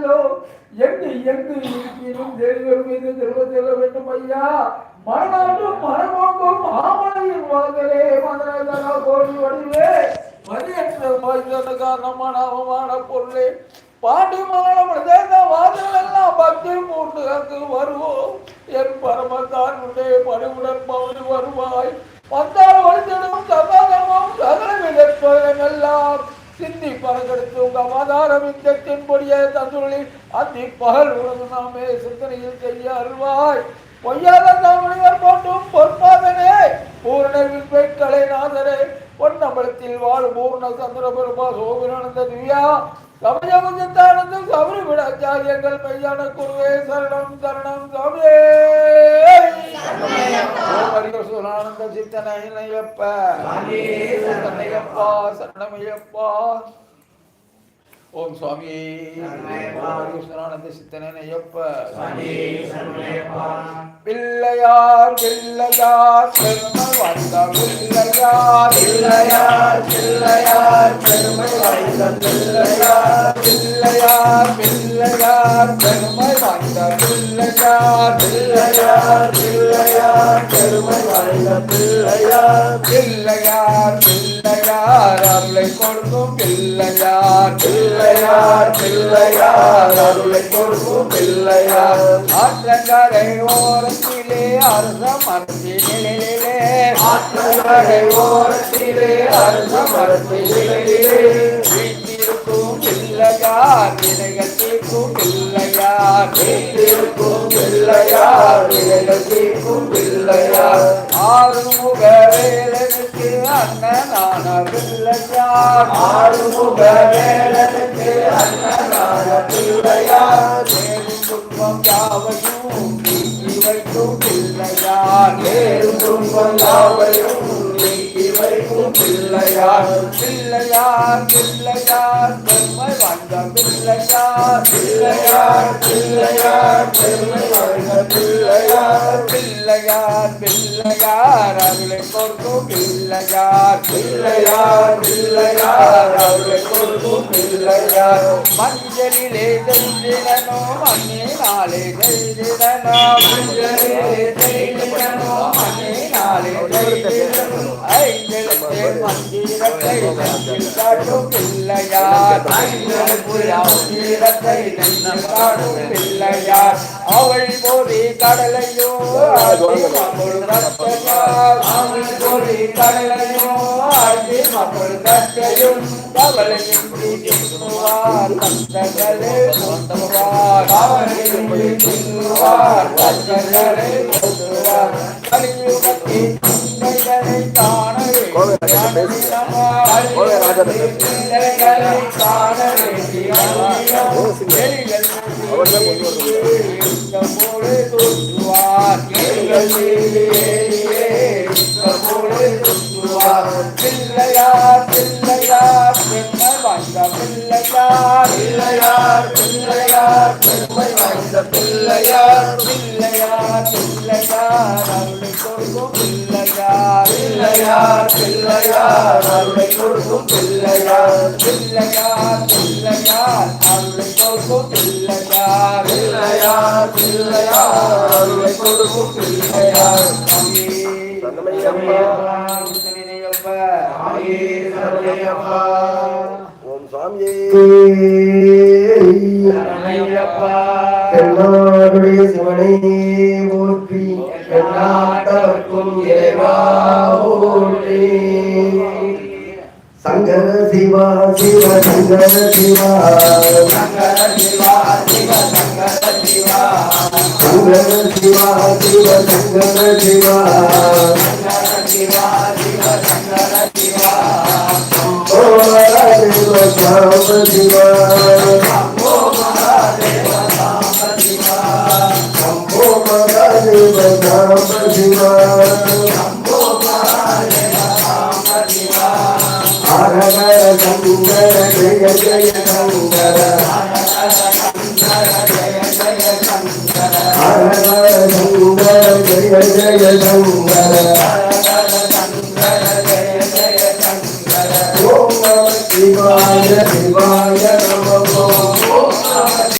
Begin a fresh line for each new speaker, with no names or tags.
வந்ததோ எங்கு எங்கு இருப்பினும் தேடிகள் மீது திரும்ப செல்ல வேண்டும் ஐயா. மனநாட்டும் மனமோங்கும் மாமலையின் வாசலே மதனதனா கோடி வடிவே மதியற்ற வாய்ந்த காரணமான அவமான பொருளே பாண்டி மகளம் வாசல் எல்லாம் பக்தி மூன்று அங்கு வருவோம். என் பரமத்தாருடைய பணிவுடன் பவனி வருவாய். வந்தால் வழித்திடும் சகாதமும் சகல விதெல்லாம் சிந்தி பறக்கெடுத்து உங்க அவதாரம் இந்தத்தின் பொடிய தந்துள்ளி அந்தி பகல் உலக நாமே சிந்தனையில் செய்ய அருள்வாய். பொய்யாத தாமணியர் போட்டும் பொற்பாதனே பூரண விற்பை நாதரே பொன்னம்பலத்தில் வாழும் பூர்ண சந்திர பெருமா சோபிரானந்த திவ்யா சமயகுந்தானந்த சபரி விடாச்சாரியங்கள் மையான குருவே சரணம் சரணம் சாமியே. ஆனந்த சித்தனையப்பா சரணமையப்பா. ஓம் சுவாமி ஆனந்த சித்தனையப்பா. பிள்ளையார் பிள்ளையார் பெருமை வந்த பிள்ளையார் பிள்ளையார் பிள்ளையார் பெருமை வந்த பிள்ளையார் பிள்ளையார் பிள்ளையார் பெருமை வந்த பிள்ளையார் பிள்ளையார் பிள்ளையார் பெருமை வந்த பிள்ளையார் பிள்ளையார் பிள்ளையார் அருளை கொடுக்கும் பிள்ளையார் பிள்ளையார் பிள்ளையார் அருளை கொடுக்கும் பிள்ளையார் ஆற்றங்கரை ஓரத்திலே அரச மரத்திலே ஆற்றங்கரை ஓரத்திலே அரச மரத்திலே வீட்டிற்கும் பிள்ளையார் வினைகள் தீர்க்கும் பிள்ளையார் வீட்டிற்கும் பிள்ளையார் வினைகள் தீர்க்கும் பிள்ளையார் ஆறுமுக வேலனுக்கு அண்ணனான பிள்ளையார் ஆறுமுக வேலனுக்கு அண்ணனான பிள்ளையார் துன்பம் யாவையும் நீக்கி வைக்கும் பிள்ளையார் நேரும் துன்பம் யாவையும் நீக்கி வைக்கும் பிள்ளையார் பிள்ளையார் பிள்ளையார் பெருமை வந்த பிள்ளையார் பிள்ளையார் பிள்ளையார் பெருமை வந்த பிள்ளையார் பிள்ளையார் பிள்ளையார் அருளை கொடுக்கும் பிள்ளையார் பிள்ளையார் பிள்ளையார் அருளை கொடுக்கும் பிள்ளையார் மஞ்சளிலே செய்திடனோ மண்ணினாலே செய்திடனோ மஞ்சளிலே செய்திடனோ மண்ணினாலே செய்திடனோ ஐந்தெழுத்தே மந்திரத்தை நெஞ்சில் காட்டும் பிள்ளையார் மந்திரத்தை நெஞ்சில் காட்டும் பிள்ளையார் அவள் போதி கடலையோ மக்கள் ரத்தையார் அவள் போதி கடலையோ ஆட்சி மக்கள் ரத்தையும் கவலையின்றி தின்னுவார் கஷ்டங்களே கொண்டுவார் கவலையின்றி தின்னுவார் கஷ்டங்களே கொண்டுவார் கலியுகத்தின் உண்மைகளை காண பிள்ளையார் பிள்ளையார் பெருமை வாய்ந்த பிள்ளையார் பிள்ளையார் பிள்ளையார் பெருமை வாய்ந்த பிள்ளையார் பிள்ளையார் பிள்ளையார் அருளை கொடுக்கும் பிள்ளையார் பிள்ளையார் பிள்ளையார் அருளை கொடுக்கும் பிள்ளையார் பிள்ளையார் பிள்ளையார் அருளை கொடுக்கும் பிள்ளையார் பிள்ளையார் பிள்ளையார் அருளை கொடுக்கும் பிள்ளையார்
ஓம் சாமியே என்னாடுடைய சிவனை போற்றி எந்நாட்டவர்க்கும் இறைவா போற்றி. சங்கர சிவா சிவ சங்கர சிவா சங்கர சிவா சிவ சங்கர சிவா சங்கர சிவா சிவ சங்கர சிவா சங்கர சிவா சிவ சங்கர சிவா ஓ மகாதேவ சாம்ப சிவா ஓ மகாதேவ சாம்ப சிவா ஓ மகாதேவ சாம்ப சிவா ஓ மகாதேவ சாம்ப சிவா ஹரஹர சங்கர ஜய ஜய சங்கர ஹரஹர சங்கர ஜய ஜய சங்கர ஹரஹர சங்கர ஜய ஜய சங்கர